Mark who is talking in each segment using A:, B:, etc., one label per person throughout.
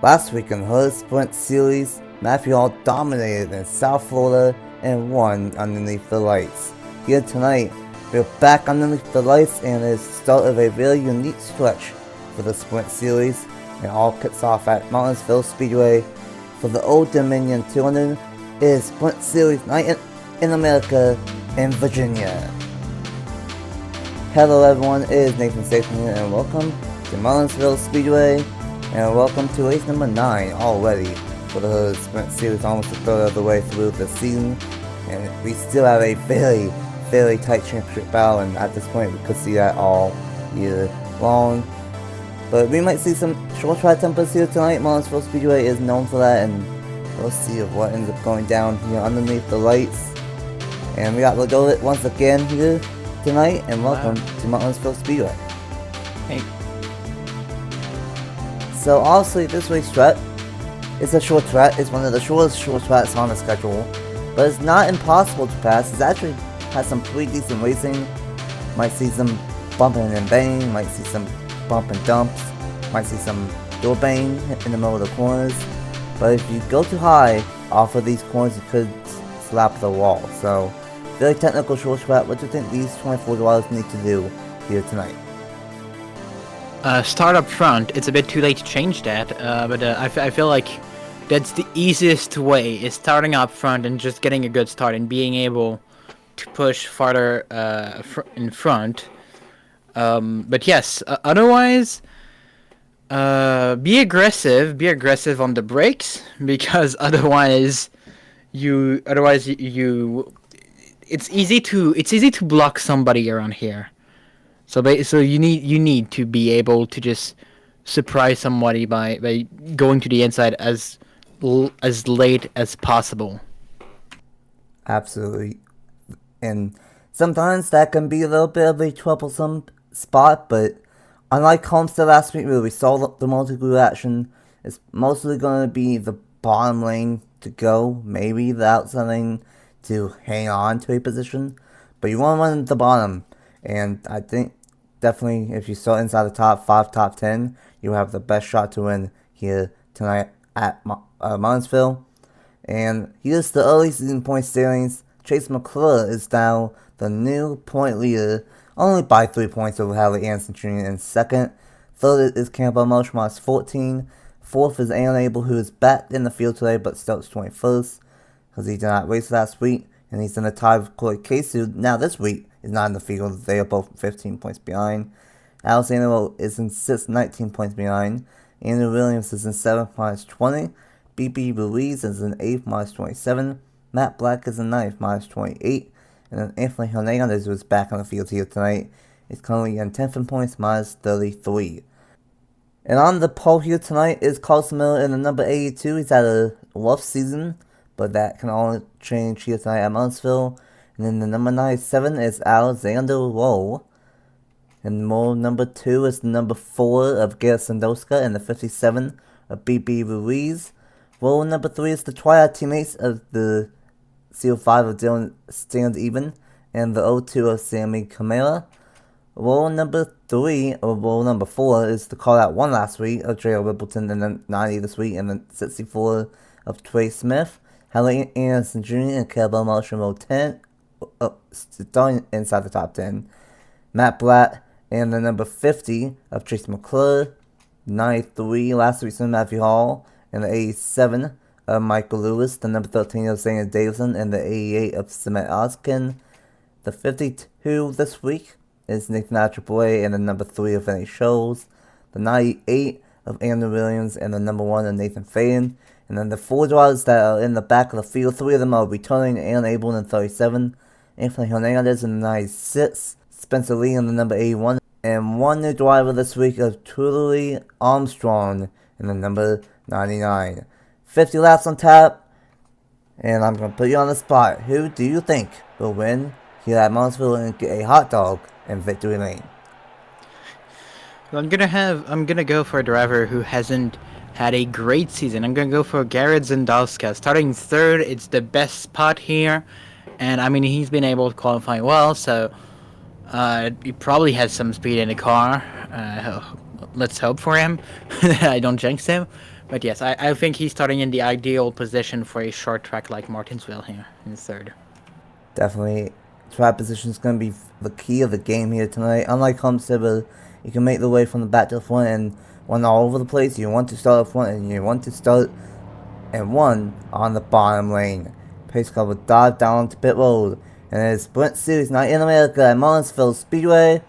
A: Last week in the Hood Sprint Series, Matthew Hall dominated in South Florida and won underneath the lights. Here tonight, we're back underneath the lights and it's the start of a very unique stretch for the Sprint Series, and it all kicks off at Matrtinsville Speedway for the Old Dominion 200. It is Sprint Series night in America in Virginia. Hello everyone, it is Nathan Station here and welcome to Matrtinsville Speedway. And welcome to race number 9 already for the Hood Sprint Series, almost a third of the way through the season. And we still have a very tight championship battle, and at this point we could see that all year long. But we might see some short track tempers here tonight. Matrtinsville Speedway is known for that, and we'll see what ends up going down here underneath the lights. And we got Lagolit once again here tonight, and welcome to Matrtinsville Speedway.
B: Hey.
A: So honestly, this racetrack is a short track. It's one of the shortest short tracks on the schedule, but it's not impossible to pass. It actually has some pretty decent racing. Might see some bumping and banging, might see some bump and dumps, might see some door bang in the middle of the corners. But if you go too high off of these corners, you could slap the wall. So very technical short track. What do you think these 24 drivers need to do here tonight?
B: Start up front. It's a bit too late to change that, but I feel like that's the easiest way, is starting up front and just getting a good start and being able to push farther in front. But yes, otherwise, be aggressive on the brakes, because otherwise it's easy to block somebody around here. So you need to be able to just surprise somebody by going to the inside as late as possible.
A: Absolutely. And sometimes that can be a little bit of a troublesome spot, but unlike Homestead last week where we saw the multi-glue action, it's mostly going to be the bottom lane to go, maybe the outside lane to hang on to a position, but you want to run at the bottom. And I think definitely if you start inside the top 5, top 10, you have the best shot to win here tonight at Matrtinsville. And here's the early season point standings. Chase McClure is now the new point leader, only by 3 points over Hallie Anderson Jr. in second. Third is Campbell Moshmas 14. Fourth is Aaron Abel, who is back in the field today but starts 21st because he did not race last week. And he's in the tie with Corey Case, who now this week is not in the field. They are both 15 points behind. Alexander is in 6th, 19 points behind. Andrew Williams is in 7th, minus 20. B.B. Ruiz is in 8th, minus 27. Matt Black is in 9th, minus 28. And then Anthony Hernandez, who is back on the field here tonight, is currently in 10th in points, minus 33. And on the pole here tonight is Carson Miller in the number 82. He's had a rough season, but that can only change here tonight at Matrtinsville. And then the number 97 is Alexander Rowe. And role number 2 is the number 4 of Garrett Sandoska and the 57 of B.B. Ruiz. Role number 3 is the triad teammates of the CO5 of Dylan Stand Even and the O2 of Sammy Camara. Role number 3, or role number 4, is the car that won last week of J.O. Rippleton and the 90 this week and the 64 of Trey Smith. Hallie Anderson Jr. and Campbell Motion roll 10, starting inside the top 10. Matt Blatt and the number 50 of Chase McClure, 93 last week's Matthew Hall, and the 87 of Michael Lewis, the number 13 of Zane Davison, and the 88 of Cement Oskin. The 52 this week is Nathan Attribute and the number 3 of Vinny Scholes, the 98 of Andrew Williams, and the number 1 of Nathan Faden. And then the 4 drivers that are in the back of the field, 3 of them are returning: Aaron Abel in the 37, Anthony Hernandez in the 96, Spencer Lee in the number 81, and 1 new driver this week of Truly Armstrong in the number 99. 50 laps on tap, and I'm going to put you on the spot. Who do you think will win here at Matrtinsville and get a hot dog in victory lane?
B: Well, I'm gonna go for a driver who hasn't had a great season. I'm gonna go for Garrett Zendowska. Starting 3rd, it's the best spot here, and I mean he's been able to qualify well, so he probably has some speed in the car. Let's hope for him. I don't jinx him. But yes, I think he's starting in the ideal position for a short track like Martinsville here in third.
A: Definitely, track position is going to be the key of the game here tonight. Unlike Homestead, where you can make the way from the back to the front and run all over the place, you want to start up front and you want to start and one on the bottom lane. Pace car will dive down to pit road. And it is Sprint Series Night in America at Matrtinsville Speedway.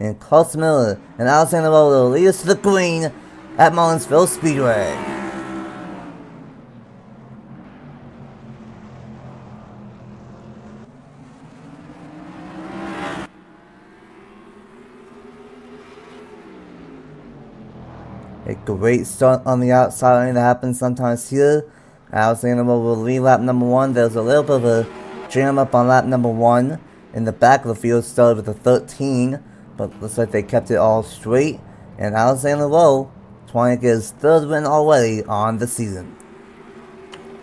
A: And Carson Miller and Alexander Rowe will lead us to the green at Matrtinsville Speedway. A great start on the outside lane that happens sometimes here. Alexander will lead lap number 1. There's a little bit of a jam up on lap number 1. In the back of the field started with a 13, but looks like they kept it all straight. And Alexander Rowe trying to get his third win already on the season.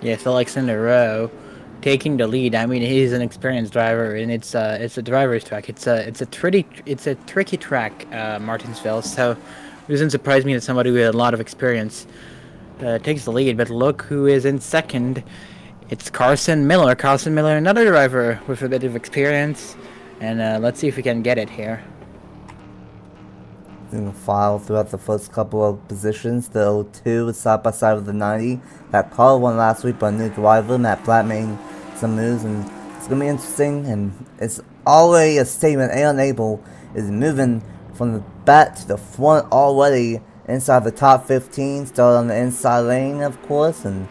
B: Yes, Alexander Rowe taking the lead. I mean, he's an experienced driver, and it's a driver's track. It's a tricky track, Martinsville. So it doesn't surprise me that somebody with a lot of experience takes the lead. But look who is in second. It's Carson Miller. Carson Miller, another driver with a bit of experience, and let's see if we can get it here.
A: In the file throughout the first couple of positions, the 02 is side by side with the 90. That car won last week by a new driver, Matt Blatt, making some moves, and it's gonna be interesting. And it's already a statement. Abel is moving from the back to the front already inside the top 15. Started on the inside lane, of course, and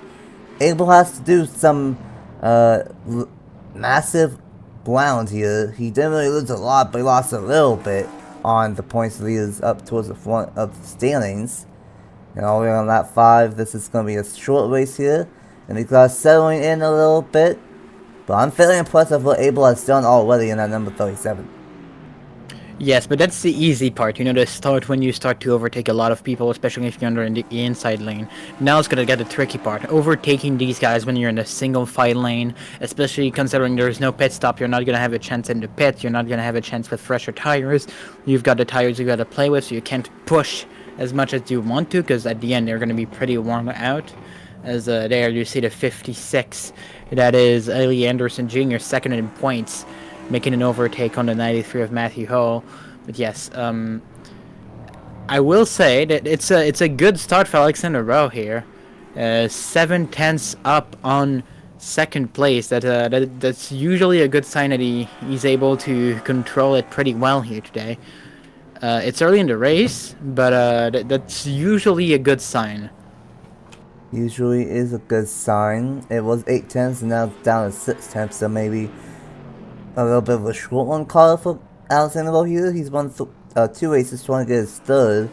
A: Abel has to do some massive ground here. He didn't really lose a lot, but he lost a little bit on the points leaders up towards the front of the standings. And all the way on lap 5, this is going to be a short race here. And he's got settling in a little bit. But I'm fairly impressed with what Abel has done already in that number 37.
B: Yes, but that's the easy part, you know, the start when you start to overtake a lot of people, especially if you're under in the inside lane. Now it's gonna get the tricky part. Overtaking these guys when you're in a single file lane, especially considering there's no pit stop, you're not gonna have a chance in the pit, you're not gonna have a chance with fresher tires. You've got the tires you gotta play with, so you can't push as much as you want to, because at the end they're gonna be pretty worn out. As there you see the 56, that is Ellie Anderson Jr., second in points, making an overtake on the 93 of Matthew Hall. But yes, I will say that it's a good start for Alexander Rowe here. 7/10 up on second place. That's usually a good sign that he's able to control it pretty well here today. It's early in the race, but that's usually a good sign.
A: Usually is a good sign. It was 8/10 and now it's down to 6/10, so maybe a little bit of a short one call for Alexander Rowe here. He's won 2 races trying to get his third.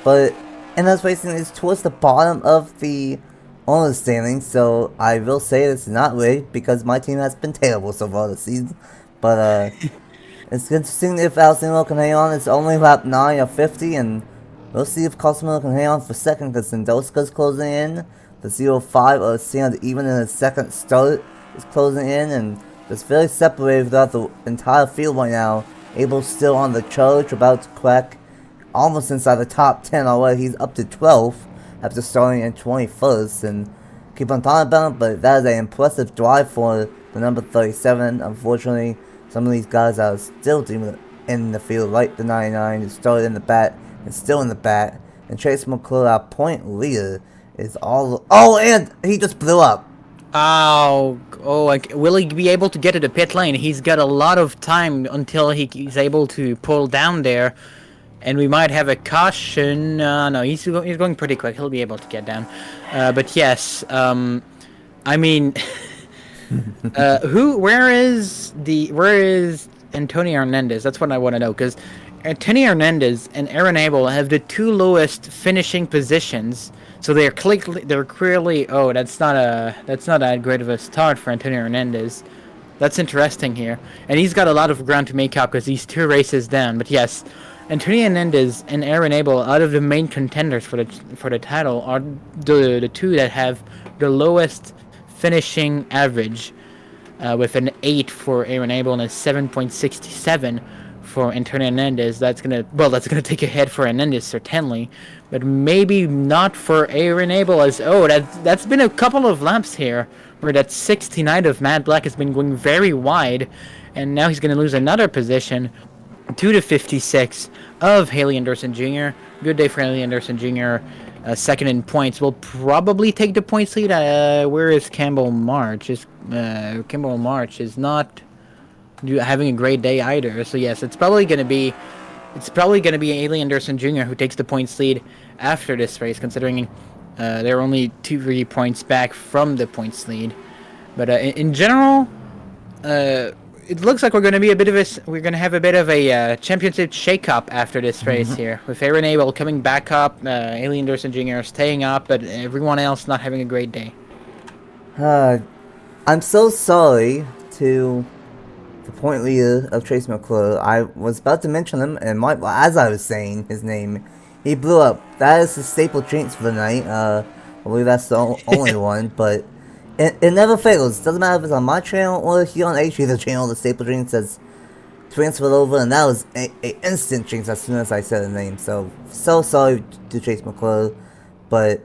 A: But in this racing is towards the bottom of the honor standings, so I will say it's not rigged because my team has been terrible so far this season. But it's interesting if Alexander Rowe can hang on. It's only lap 9 of 50, and we'll see if Cosmo can hang on for second because Sandowska's closing in. The 05 of Sand even in his second start is closing in, and it's very separated throughout the entire field right now. Abel's still on the charge, about to crack almost inside the top 10 already. He's up to 12th after starting in 21st, and keep on talking about him, but that is an impressive drive for the number 37. Unfortunately, some of these guys are still in the field, like the 99, who started in the back and still in the back. And Chase McClure, our point leader, is all. Oh, and he just blew up.
B: Oh, will he be able to get to the pit lane? He's got a lot of time until he's able to pull down there, and we might have a caution. No, he's going pretty quick. He'll be able to get down. But yes, I mean, where is Antonio Hernandez? That's what I want to know, because Antonio Hernandez and Aaron Abel have the 2 lowest finishing positions. So they're clearly. Oh, that's not that great of a start for Antonio Hernandez. That's interesting here, and he's got a lot of ground to make up because he's 2 races down. But yes, Antonio Hernandez and Aaron Abel, out of the main contenders for the title, are the 2 that have the lowest finishing average, with an 8 for Aaron Abel and a 7.67 for Antonio Hernandez. That's gonna take a hit for Hernandez certainly, but maybe not for Aaron Abel. As that's been a couple of laps here where that 69 of Matt Black has been going very wide, and now he's going to lose another position to the 56 of Haley Anderson Jr. Good day for Haley Anderson Jr. Second in points. Will probably take the points lead. Where is Campbell March? Campbell March is not having a great day either. So yes, it's probably going to be Haley Anderson Jr. who takes the points lead after this race, considering they're only 2-3 points back from the points lead. But in general, it looks like we're going to have a bit of a championship shake-up after this race here, with Aaron Abel coming back up, Haley Anderson Jr. staying up, but everyone else not having a great day.
A: I'm so sorry to the point leader of Trace McClure. I was about to mention him, and as I was saying his name, he blew up. That is the staple drinks for the night. I believe that's the only one, but it never fails. Doesn't matter if it's on my channel or here on HG's channel, the staple drinks says transferred over, and that was a instant jinx as soon as I said the name. So sorry to Chase McClure, but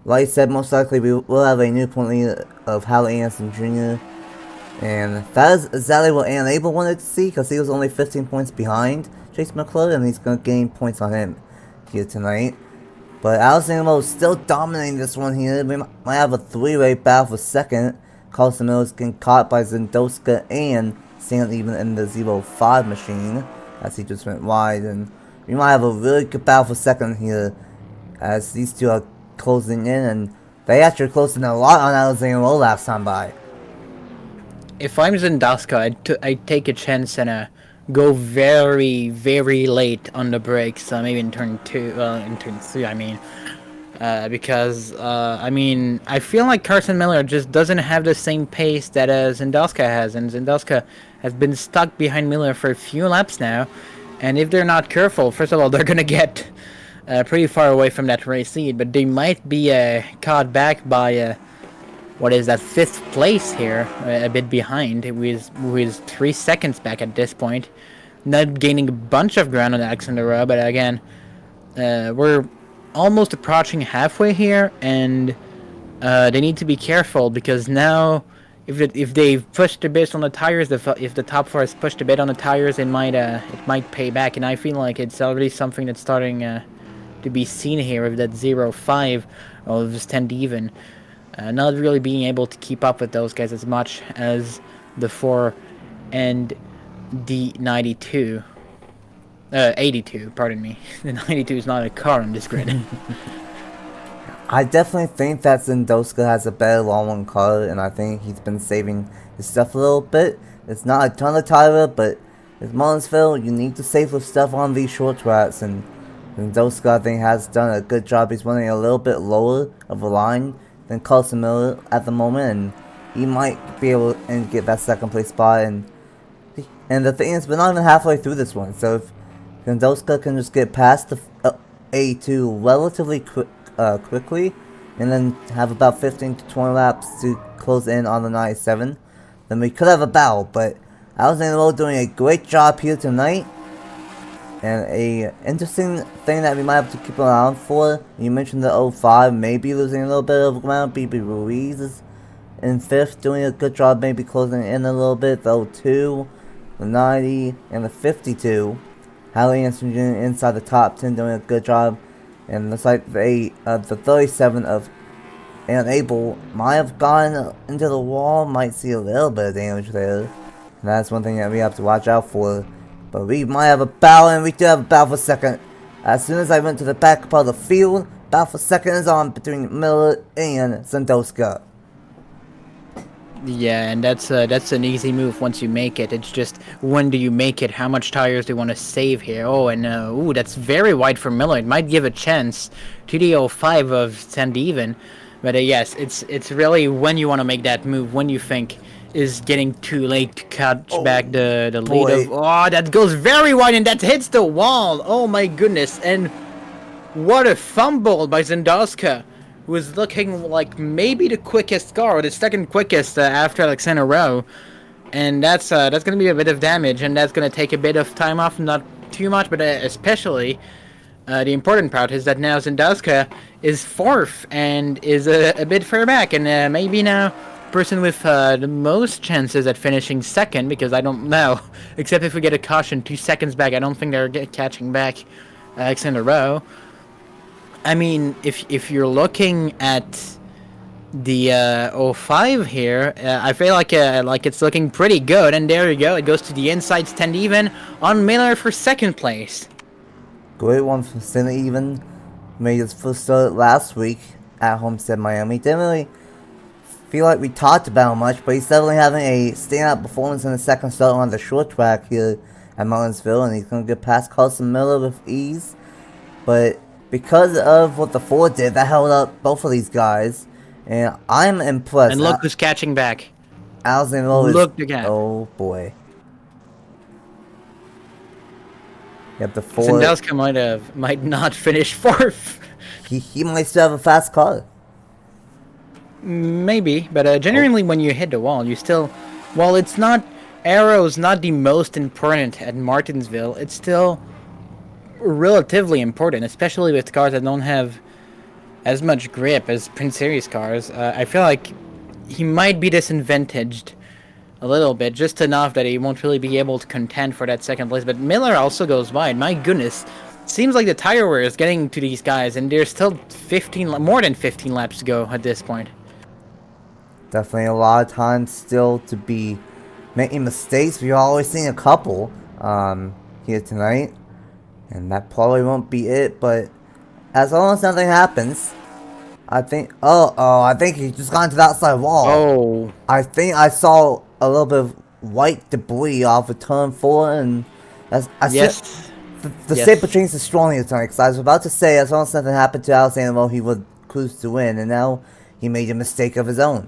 A: like I said, most likely we will have a new point leader of Haley Anderson Jr. And that is exactly what Aaron Abel wanted to see, because he was only 15 points behind Chase McClure, and he's going to gain points on him here tonight. But Allison Miller is still dominating this one here. We might have a three-way battle for second. Carson Miller is getting caught by Zendoska and Sand even in the 0-5 machine, as he just went wide. And we might have a really good battle for second here, as these two are closing in, and they actually closed in a lot on Alexander Lowe last time by.
B: If I'm Zendoska, I'd take a chance and go very, very late on the brakes, maybe in turn 3, I mean. Because, I feel like Carson Miller just doesn't have the same pace that Zendoska has, and Zendoska has been stuck behind Miller for a few laps now, and if they're not careful, first of all, they're going to get pretty far away from that race lead, but they might be caught back by what is that, 5th place here, a bit behind, who is 3 seconds back at this point. Not gaining a bunch of ground on Alexander Rowe, but again, we're almost approaching halfway here, and they need to be careful, because now, if they've pushed a bit on the tires, if the top 4 has pushed a bit on the tires, it might pay back, and I feel like it's already something that's starting to be seen here with that 0-5 of stand even. Not really being able to keep up with those guys as much as the 4 and the 92. 82, pardon me. The 92 is not a car on this grid.
A: I definitely think that Zendoska has a better long-run car, and I think he's been saving his stuff a little bit. It's not a ton of tire, but with Matrtinsville, you need to save your stuff on these short tracks, and Zendoska, I think, has done a good job. He's running a little bit lower of a line than Carson Miller at the moment, and he might be able to get that second place spot. And the thing is, we're not even halfway through this one, so if Zendoska can just get past the A2 relatively quickly, and then have about 15 to 20 laps to close in on the 97, then we could have a battle. But Alexander Lowe doing a great job here tonight. And a interesting thing that we might have to keep an eye out for, you mentioned the 05, maybe losing a little bit of ground. BB Ruiz is in 5th, doing a good job, maybe closing in a little bit. The 02, the 90, and the 52. Haley Anderson Jr. inside the top 10, doing a good job. And looks like the 37 of Aaron Abel might have gone into the wall, might see a little bit of damage there. And that's one thing that we have to watch out for. But we might have a battle, and we do have a battle for second. As soon as I went to the back part of the field, battle for second is on between Miller and Zendoska.
B: Yeah, and that's an easy move once you make it. It's just, when do you make it? How much tires do you want to save here? Oh, and that's very wide for Miller. It might give a chance to the 05 of stand even. But yes, it's really when you want to make that move, when you think is getting too late to catch back the lead. That goes very wide, and that hits the wall. Oh my goodness, and what a fumble by Zendoska, who is looking like maybe the quickest car, or the second quickest after Alexander Rowe. And that's going to be a bit of damage, and that's going to take a bit of time off, not too much, but especially The important part is that now Zendowska is fourth and is a bit further back, and maybe now person with the most chances at finishing second, because I don't know, except if we get a caution 2 seconds back. I don't think they're catching back Alexander Rowe. I mean, if you're looking at the 05 here, I feel like it's looking pretty good, and there you go, it goes to the inside stand even on Miller for second place.
A: Great one for Center Even. Made his first start last week at Homestead, Miami. Didn't really feel like we talked about him much, but he's definitely having a standout performance in the second start on the short track here at Matrtinsville, and he's going to get past Carson Miller with ease. But because of what the Ford did, that held up both of these guys, and I'm impressed.
B: And look who's catching back.
A: Alexander Rowe is...
B: Look again.
A: Oh boy. Yep, the Ford...
B: Zendowska might not finish fourth.
A: He might still have a fast car.
B: Maybe, but genuinely when you hit the wall, you still... While it's not... Aero's not the most important at Martinsville, it's still relatively important, especially with cars that don't have as much grip as Prince Series cars. I feel like he might be disadvantaged a little bit, just enough that he won't really be able to contend for that second place. But Miller also goes wide. My goodness, seems like the tire wear is getting to these guys, and there's still more than 15 laps to go at this point.
A: Definitely a lot of time still to be making mistakes. We've always seen a couple here tonight, and that probably won't be it. But as long as nothing happens, I think... I think he just got into the outside wall.
B: Oh.
A: I think I saw a little bit of white debris off of turn 4, and
B: yes.
A: The saber chains is strong here tonight, because I was about to say, as long as nothing happened to Alexander Rowe, he would cruise to win, and now he made a mistake of his own.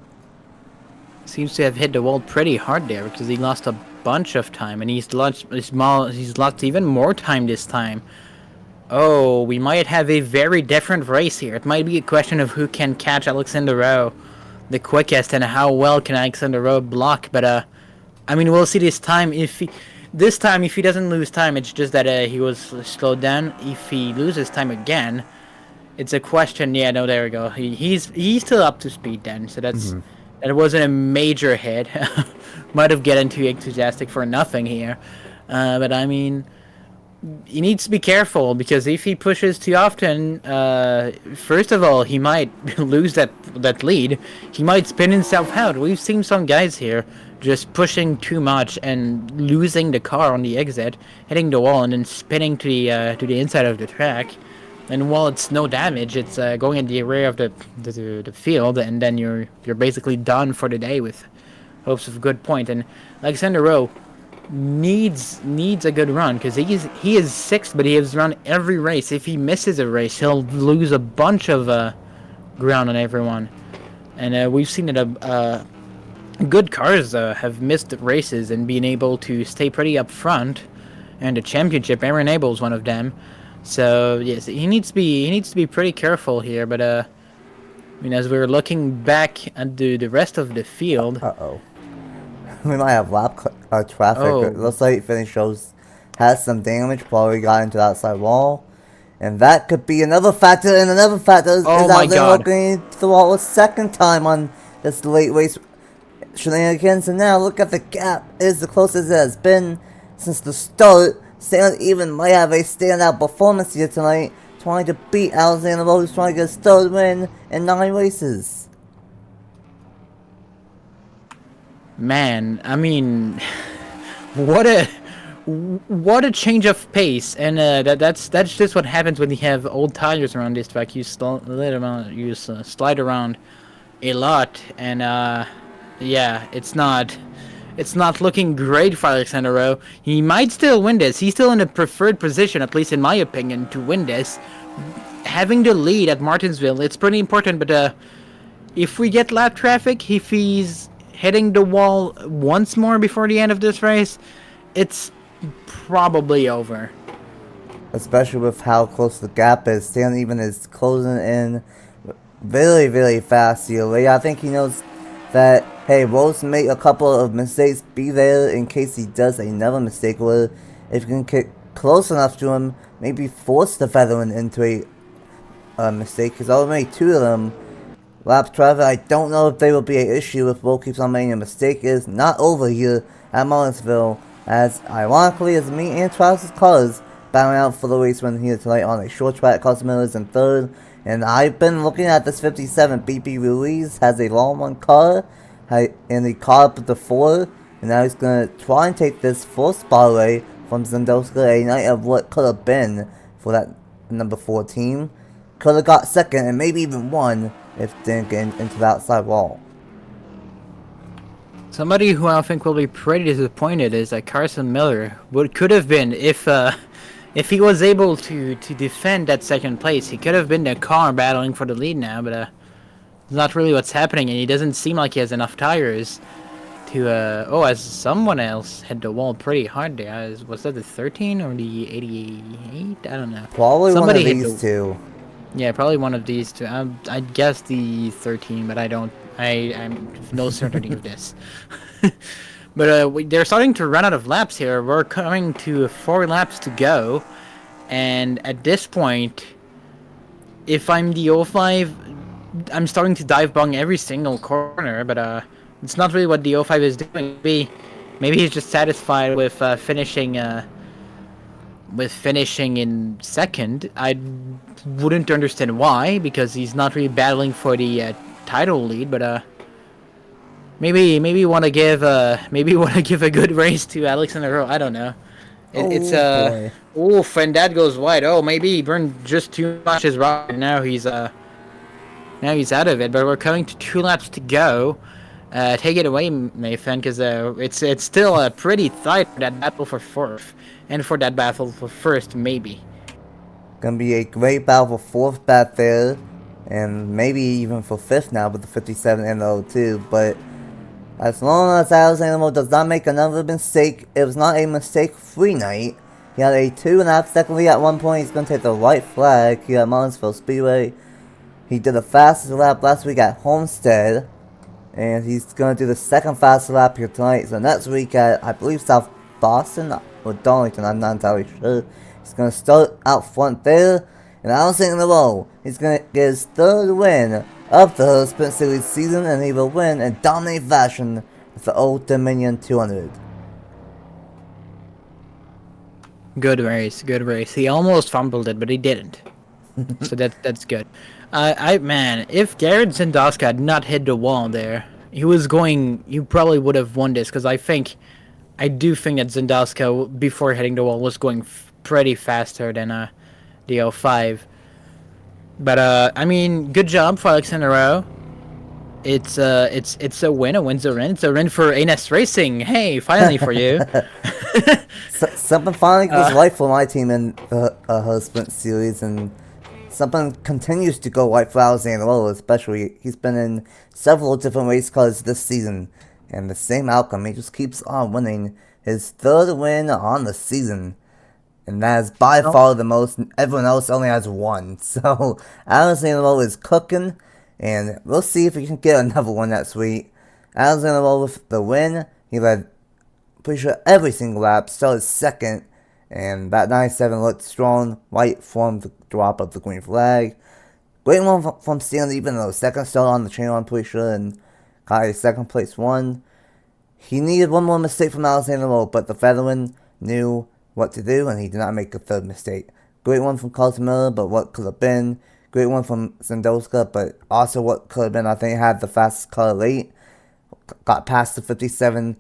B: Seems to have hit the wall pretty hard there, because he lost a bunch of time, and he's lost even more time this time. Oh, we might have a very different race here. It might be a question of who can catch Alexander Rowe the quickest, and how well can Alexander Rowe block. But I mean, we'll see this time. If he doesn't lose time, it's just that he was slowed down. If he loses time again, it's a question. Yeah, no, there we go. He's still up to speed then. So that's that wasn't a major hit. Might have gotten too enthusiastic for nothing here. But I mean, he needs to be careful, because if he pushes too often, first of all, he might lose that lead. He might spin himself out. We've seen some guys here just pushing too much and losing the car on the exit, hitting the wall, and then spinning to the inside of the track. And while it's no damage, it's going in the rear of the field, and then you're basically done for the day with hopes of a good point. And Alexander Rowe needs a good run, because he is sixth, but he has run every race. If he misses a race, he'll lose a bunch of ground on everyone. And we've seen that good cars have missed races and been able to stay pretty up front. And the championship, Aaron Abel's one of them. So yes, he needs to be pretty careful here. But I mean, as we're looking back at the rest of the field.
A: We might have lap traffic. It looks like Finish shows has some damage. Probably got into the outside wall, and that could be another factor. And another factor is out there looking to the wall a second time on this late race shenanigans. And now look at the gap. It is the closest it has been since the start. Stand even might have a standout performance here tonight, trying to beat Alexander Rowe, who's trying to get his third win in 9 races.
B: Man, I mean, what a change of pace, and that's just what happens when you have old tires around this track. You slide around a lot, and yeah, it's not looking great for Alexander Rowe. He might still win this. He's still in a preferred position, at least in my opinion, to win this. Having the lead at Martinsville, it's pretty important. But if we get lap traffic, if he's hitting the wall once more before the end of this race, it's probably over.
A: Especially with how close the gap is. Stan even is closing in very, very fast here. I think he knows that, hey, Rose made a couple of mistakes. Be there in case he does another mistake. Where if you can get close enough to him maybe force the veteran into a mistake, because already 2 of them. Lap 12, I don't know if they will be an issue if Will keeps on making a mistake. It is not over here at Matrtinsville, as ironically as me and Travis's cars bowing out for the race run here tonight on a short track. Carson Miller is in 3rd, and I've been looking at this 57. BP Ruiz has a long one car, and he caught up with the 4, and now he's going to try and take this 4th spot away from Zendoska, a night of what could have been for that number 4 team. Could have got 2nd and maybe even won if it didn't get into the outside wall.
B: Somebody who I think will be pretty disappointed is Carson Miller. What could have been if he was able to defend that 2nd place, he could have been the car battling for the lead now, but it's not really what's happening, and he doesn't seem like he has enough tires to as someone else hit the wall pretty hard there. Was that the 13 or the 88? I don't know.
A: Probably somebody one of these two.
B: Yeah, probably one of these two. I guess the 13, but I'm no certainty of this. But they're starting to run out of laps here. We're coming to 4 laps to go, and at this point, if I'm the 05, I'm starting to dive bong every single corner. But it's not really what the 05 is doing. Maybe he's just satisfied with finishing in 2nd. I wouldn't understand why, because he's not really battling for the title lead, but maybe want to give a good race to Alex in a row. I don't know. Oof, and that goes wide. Oh, maybe he burned just too much his rod. Now he's out of it. But we're coming to 2 laps to go. Take it away, Nathan, because it's still pretty tight for that battle for 4th, and for that battle for 1st, maybe.
A: Gonna be a great battle for 4th back there, and maybe even for 5th now with the 57 and the 02. But as long as Alex Animal does not make another mistake, it was not a mistake-free night. He had a 2.5-second lead at one point. He's gonna take the white flag here at Matrtinsville Speedway. He did the fastest lap last week at Homestead, and he's going to do the 2nd fastest lap here tonight. So next week at, I believe, South Boston or Darlington, I'm not entirely sure. He's going to start out front there, and I don't think in a row, he's going to get his 3rd win of the Sprint Series season, and he will win in dominant fashion with the Old Dominion 200.
B: Good race, good race. He almost fumbled it, but he didn't. So that's good. Man, if Garrett Zendoska had not hit the wall there, he probably would have won this, because I do think that Zendoska, before hitting the wall, was going pretty faster than the 05. But I mean, good job for Alex in a row. It's a win. A win's a win. It's a win for ANS Racing. Hey, finally for you.
A: Something finally goes right for my team in the Sprint Series, and something continues to go right for Alexander Lowe, especially. He's been in several different race cars this season, and the same outcome. He just keeps on winning. His 3rd win on the season, and that is by far the most. Everyone else only has 1. So Alexander Lowe is cooking, and we'll see if he can get another one next week. Alexander Lowe with the win. He led pretty sure every single lap, started 2nd. And that 97 looked strong right from the drop of the green flag. Great one from Stanley, even though 2nd start on the channel, I'm pretty sure, and got a 2nd place one. He needed one more mistake from Alexander Lowe, but the veteran knew what to do, and he did not make a 3rd mistake. Great one from Carson Miller, but what could have been. Great one from Zendoska, but also what could have been. I think had the fastest car late. Got past the 57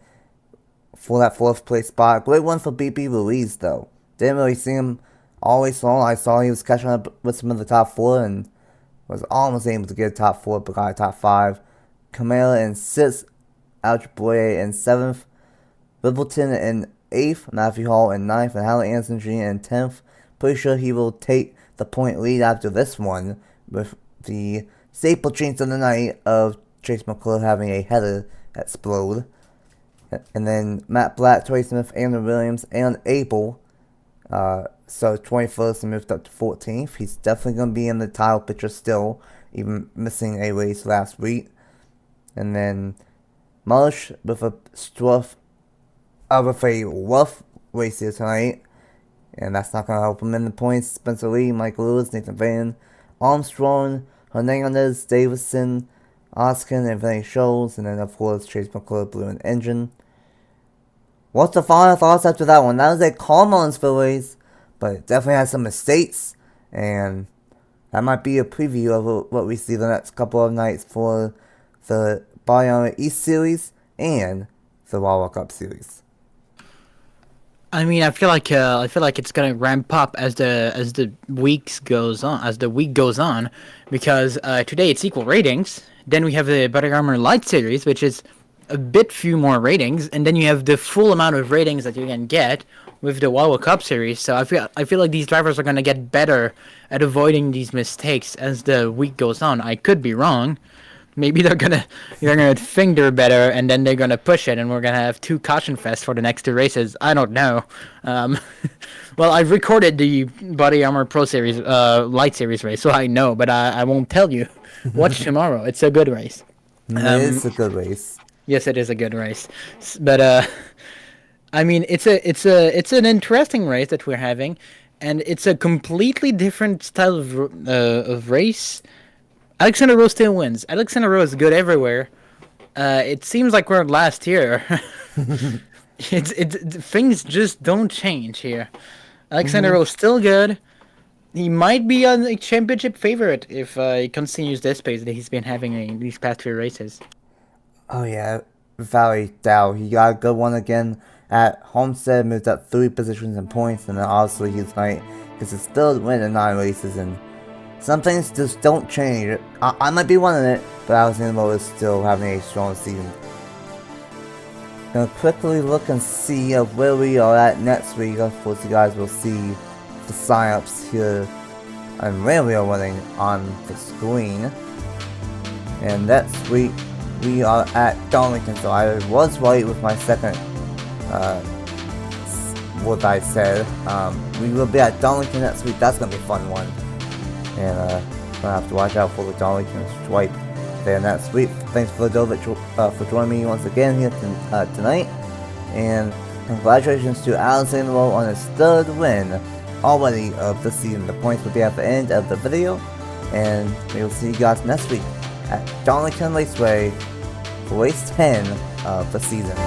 A: for that 4th place spot. Great one for BP Ruiz, though. Didn't really see him all race long. I saw he was catching up with some of the top 4 and was almost able to get a top 4, but got a top 5. Camara in 6th, Algebraier in 7th, Rippleton in 8th, Matthew Hall in 9th, and Halley Anson Jr. in 10th. Pretty sure he will take the point lead after this one, with the staple chance of the night of Chase McClure having a header explode. And then Matt Black, Trey Smith, Andrew Williams, and Abel. So 21st and moved up to 14th. He's definitely going to be in the title picture still, even missing a race last week. And then Marsh with a rough race here tonight. and that's not going to help him in the points. Spencer Lee, Michael Lewis, Nathan Van, Armstrong, Hernandez, Davison, Oskin, and Vinny Scholes, and then of course Chase McClure, Blue and Engine. What's the final thoughts after that one? That was a calm on Speedways, but it definitely has some mistakes, and that might be a preview of what we see the next couple of nights for the Body Armor East Series and the Wawa Cup Series.
B: I mean, I feel like it's gonna ramp up as the week goes on, because today it's equal ratings. Then we have the Body Armor Light Series, which is a bit few more ratings, and then you have the full amount of ratings that you can get with the Wawa Cup Series. So I feel like these drivers are gonna get better at avoiding these mistakes as the week goes on. I could be wrong. Maybe they're gonna think they're better, and then they're gonna push it, and we're gonna have 2 caution fests for the next 2 races. I don't know. Well, I've recorded the Body Armor Pro Series Light Series race, so I know, but I won't tell you. Watch tomorrow. It's a good race.
A: It is a good race.
B: Yes, it is a good race, but I mean, it's an interesting race that we're having, and it's a completely different style of race. Alexander Rowe still wins. Alexander Rowe is good everywhere. It seems like we're last year. Things just don't change here. Alexander Rowe still good. He might be a championship favorite if he continues this pace that he's been having in these past 3 races.
A: Oh yeah, Valley Dow. He got a good one again at Homestead, moved up 3 positions in points, and then obviously he's tonight because he's still winning 9 races, and some things just don't change. I might be winning it, but Alexander Rowe is still having a strong season. Gonna quickly look and see of where we are at next week. Of course, you guys will see the sign-ups here and where we are winning on the screen. And next week we are at Darlington, so I was right with my second what I said. We will be at Darlington next week. That's gonna be a fun one. And gonna have to watch out for the Darlington stripe there next week. Thanks for joining me once again here tonight. And congratulations to Alexander Rowe on his 3rd win already of the season. The points will be at the end of the video. And we will see you guys next week at Darlington Raceway for race 10 of the season.